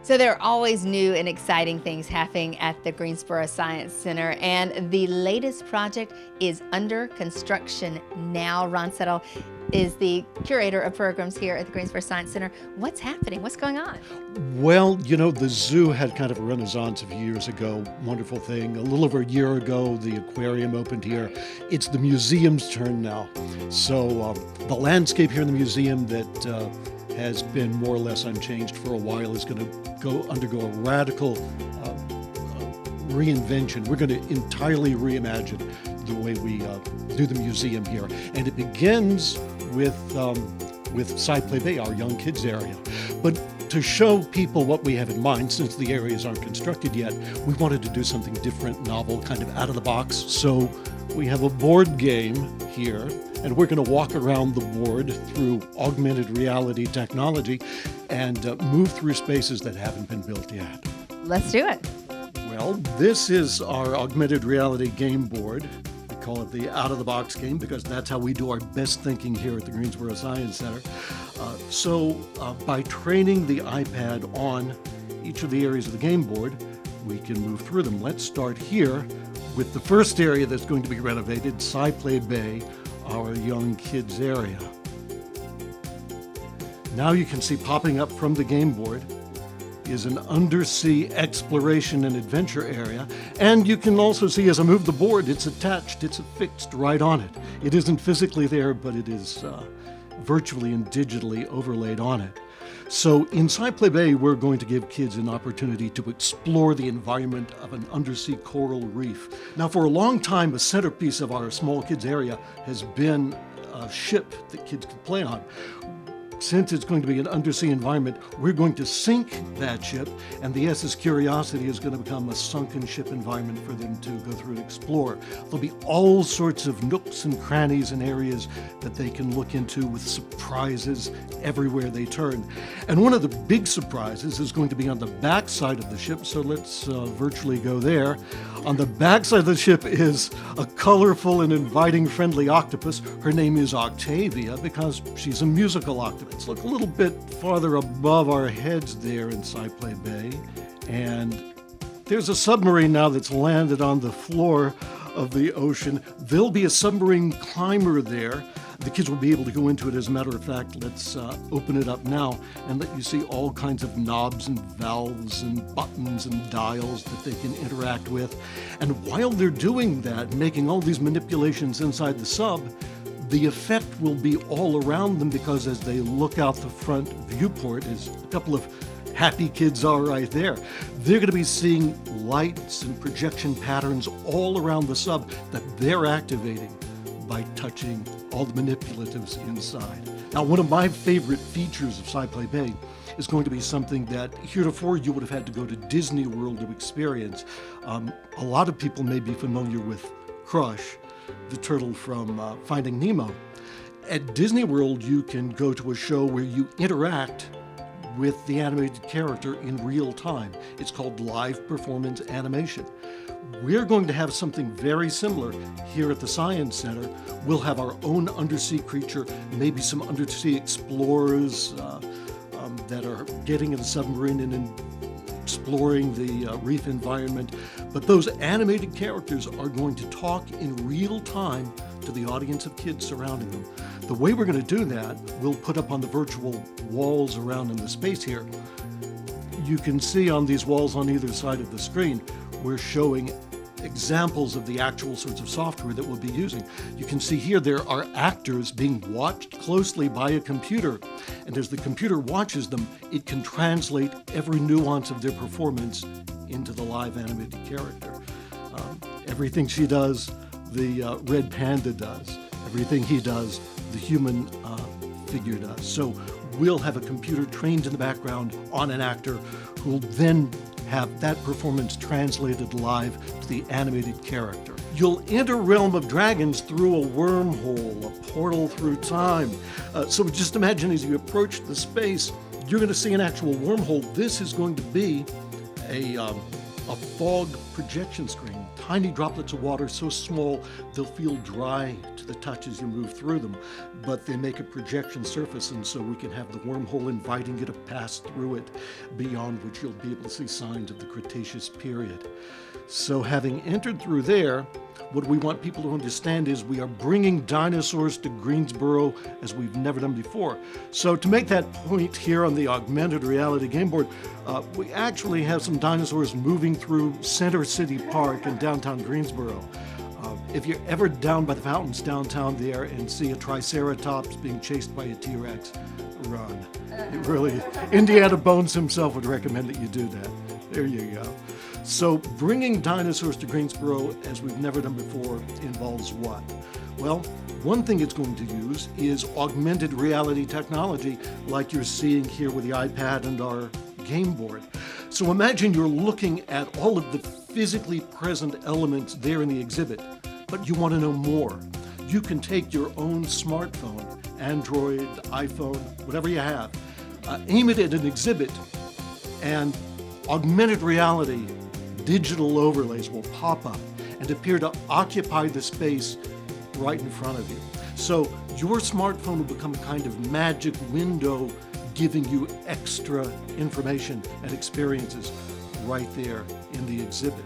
So there are always new and exciting things happening at the Greensboro Science Center, and the latest project is under construction now. Ron Settle is the curator of programs here at the Greensboro Science Center. What's happening? What's going on? Well, the zoo had kind of a renaissance a few years ago. Wonderful thing. A little over a year ago, the aquarium opened here. It's the museum's turn now. So the landscape here in the museum that has been more or less unchanged for a while is going to undergo a radical reinvention. We're going to entirely reimagine the way we do the museum here. And it begins with Play Bay, our young kids area. But to show people what we have in mind, since the areas aren't constructed yet, we wanted to do something different, novel, kind of out of the box. So we have a board game here, and we're going to walk around the board through augmented reality technology and move through spaces that haven't been built yet. Let's do it. Well, this is our augmented reality game board. We call it the out-of-the-box game because that's how we do our best thinking here at the Greensboro Science Center. So by training the iPad on each of the areas of the game board, we can move through them. Let's start here with the first area that's going to be renovated, Play Bay, our young kids area. Now you can see popping up from the game board is an undersea exploration and adventure area. And you can also see as I move the board, it's attached, it's affixed right on it. It isn't physically there, but it is virtually and digitally overlaid on it. So inside Play Bay, we're going to give kids an opportunity to explore the environment of an undersea coral reef. Now, for a long time, a centerpiece of our small kids area has been a ship that kids can play on. Since it's going to be an undersea environment, we're going to sink that ship, and the SS Curiosity is going to become a sunken ship environment for them to go through and explore. There'll be all sorts of nooks and crannies and areas that they can look into with surprises everywhere they turn. And one of the big surprises is going to be on the back side of the ship, so let's virtually go there. On the back side of the ship is a colorful and inviting friendly octopus. Her name is Octavia because she's a musical octopus. Let's look a little bit farther above our heads there inside Play Bay. And there's a submarine now that's landed on the floor of the ocean. There'll be a submarine climber there. The kids will be able to go into it. As a matter of fact, let's open it up now and let you see all kinds of knobs and valves and buttons and dials that they can interact with. And while they're doing that, making all these manipulations inside the sub, the effect will be all around them because as they look out the front viewport, as a couple of happy kids are right there, they're going to be seeing lights and projection patterns all around the sub that they're activating by touching all the manipulatives inside. Now, one of my favorite features of Play Bay is going to be something that heretofore you would have had to go to Disney World to experience. A lot of people may be familiar with Crush, the turtle from Finding Nemo. At Disney World, you can go to a show where you interact with the animated character in real time. It's called live performance animation. We're going to have something very similar here at the Science Center. We'll have our own undersea creature, maybe some undersea explorers that are getting in the submarine and exploring the reef environment. But those animated characters are going to talk in real time to the audience of kids surrounding them. The way we're going to do that, we'll put up on the virtual walls around in the space here. You can see on these walls on either side of the screen, we're showing examples of the actual sorts of software that we'll be using. You can see here there are actors being watched closely by a computer, and as the computer watches them, it can translate every nuance of their performance into the live animated character. Everything she does, the red panda does. Everything he does, the human figure does. So we'll have a computer trained in the background on an actor who will then have that performance translated live to the animated character. You'll enter Realm of Dragons through a wormhole, a portal through time. So just imagine as you approach the space, you're going to see an actual wormhole. This is going to be a a fog projection screen, tiny droplets of water so small they'll feel dry to the touch as you move through them, but they make a projection surface, and so we can have the wormhole inviting you to pass through it, beyond which you'll be able to see signs of the Cretaceous period. So having entered through there, what we want people to understand is we are bringing dinosaurs to Greensboro as we've never done before. So to make that point here on the augmented reality game board, we actually have some dinosaurs moving through Center City Park in downtown Greensboro. If you're ever down by the fountains downtown there and see a Triceratops being chased by a T-Rex, run. It really, Indiana Bones himself would recommend that you do that. There you go. So bringing dinosaurs to Greensboro as we've never done before involves what? Well, one thing it's going to use is augmented reality technology like you're seeing here with the iPad and our game board. So imagine you're looking at all of the physically present elements there in the exhibit, but you want to know more. You can take your own smartphone, Android, iPhone, whatever you have, aim it at an exhibit, and augmented reality digital overlays will pop up and appear to occupy the space right in front of you. So your smartphone will become a kind of magic window giving you extra information and experiences right there in the exhibit.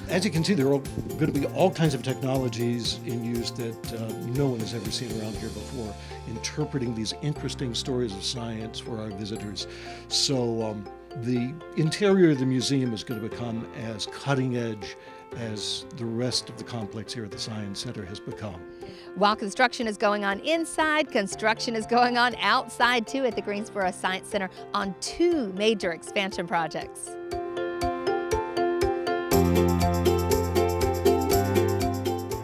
As you can see, there are going to be all kinds of technologies in use that no one has ever seen around here before, interpreting these interesting stories of science for our visitors. So the interior of the museum is going to become as cutting edge as the rest of the complex here at the Science Center has become. While construction is going on inside, construction is going on outside too at the Greensboro Science Center on 2 major expansion projects.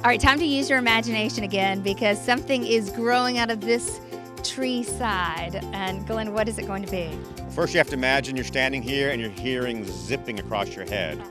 All right, time to use your imagination again because something is growing out of this tree side. And Glenn, what is it going to be? First, you have to imagine you're standing here and you're hearing zipping across your head.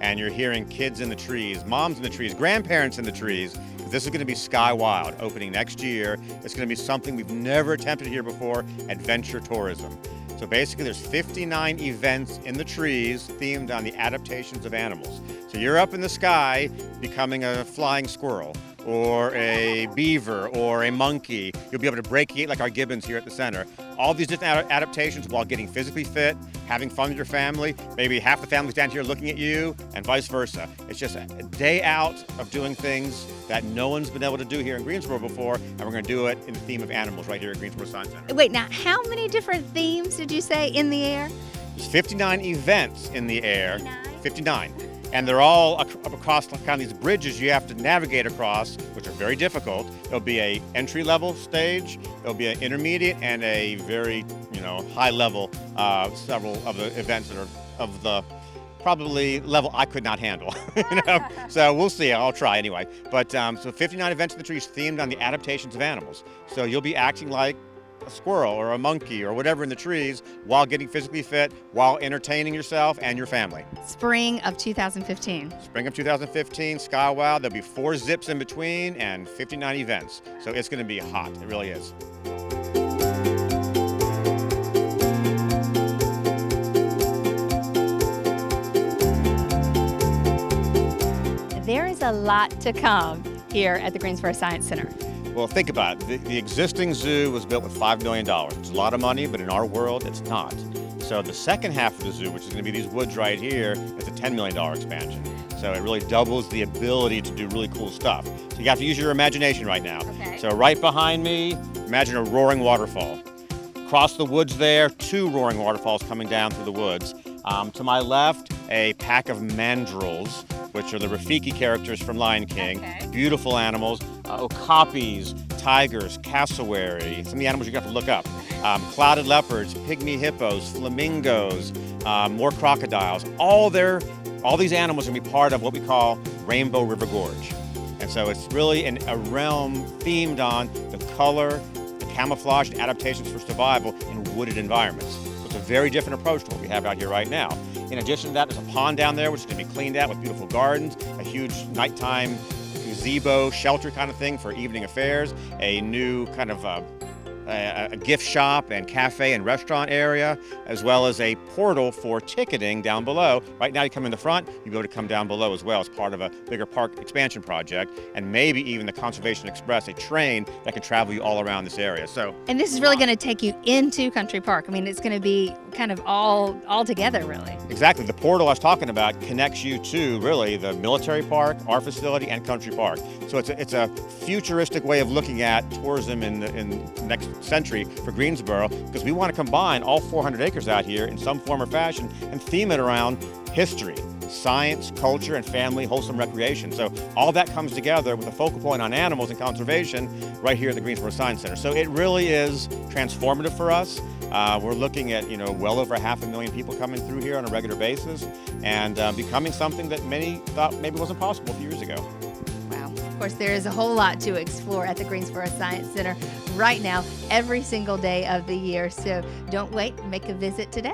And you're hearing kids in the trees, moms in the trees, grandparents in the trees. This is going to be Sky Wild, opening next year. It's going to be something we've never attempted here before, adventure tourism. So basically there's 59 events in the trees themed on the adaptations of animals. So you're up in the sky becoming a flying squirrel or a beaver or a monkey. You'll be able to break eat like our gibbons here at the center. All these different adaptations while getting physically fit, having fun with your family. Maybe half the family's down here looking at you and vice versa. It's just a day out of doing things that no one's been able to do here in Greensboro before, and we're going to do it in the theme of animals right here at Greensboro Science Center. Wait, now how many different themes did you say in the air? There's 59 events in the air. 59. And they're all across kind of these bridges you have to navigate across, which are very difficult. There'll be a entry-level stage, there'll be an intermediate, and a very, high level. Several of the events that are of the probably level I could not handle. So we'll see. I'll try anyway. But so 59 events in the trees themed on the adaptations of animals. So you'll be acting like a squirrel or a monkey or whatever in the trees while getting physically fit, while entertaining yourself and your family. Spring of 2015. Spring of 2015, Sky Wild. There'll be 4 zips in between and 59 events. So it's going to be hot. It really is. There is a lot to come here at the Greensboro Science Center. Well, think about it. The existing zoo was built with $5 million. It's a lot of money, but in our world, it's not. So the second half of the zoo, which is going to be these woods right here, is a $10 million expansion. So it really doubles the ability to do really cool stuff. So you have to use your imagination right now. Okay. So right behind me, imagine a roaring waterfall. Across the woods there, 2 roaring waterfalls coming down through the woods. To my left, a pack of mandrills, which are the Rafiki characters from Lion King. Okay. Beautiful animals. Okapis, tigers, cassowary, some of the animals you have to look up. Clouded leopards, pygmy hippos, flamingos, more crocodiles. All these animals are going to be part of what we call Rainbow River Gorge. And so it's really a realm themed on the color, the camouflage, and adaptations for survival in wooded environments. So it's a very different approach to what we have out here right now. In addition to that, there's a pond down there which is going to be cleaned out with beautiful gardens, a huge nighttime gazebo, shelter kind of thing for evening affairs, a new kind of a gift shop and cafe and restaurant area, as well as a portal for ticketing down below. Right now you come in the front, you'll be able to come down below as well as part of a bigger park expansion project, and maybe even the Conservation Express, a train that can travel you all around this area. And this is really going to take you into Country Park. I mean, it's going to be kind of all together, really. Exactly. The portal I was talking about connects you to really the military park, our facility, and Country Park. So it's a futuristic way of looking at tourism in the next century for Greensboro, because we want to combine all 400 acres out here in some form or fashion and theme it around history, science, culture, and family wholesome recreation. So all that comes together with a focal point on animals and conservation right here at the Greensboro Science Center. So it really is transformative for us. We're looking at well over 500,000 people coming through here on a regular basis, and becoming something that many thought maybe wasn't possible a few years ago. Wow. Of course, there is a whole lot to explore at the Greensboro Science Center right now, every single day of the year. So don't wait, make a visit today.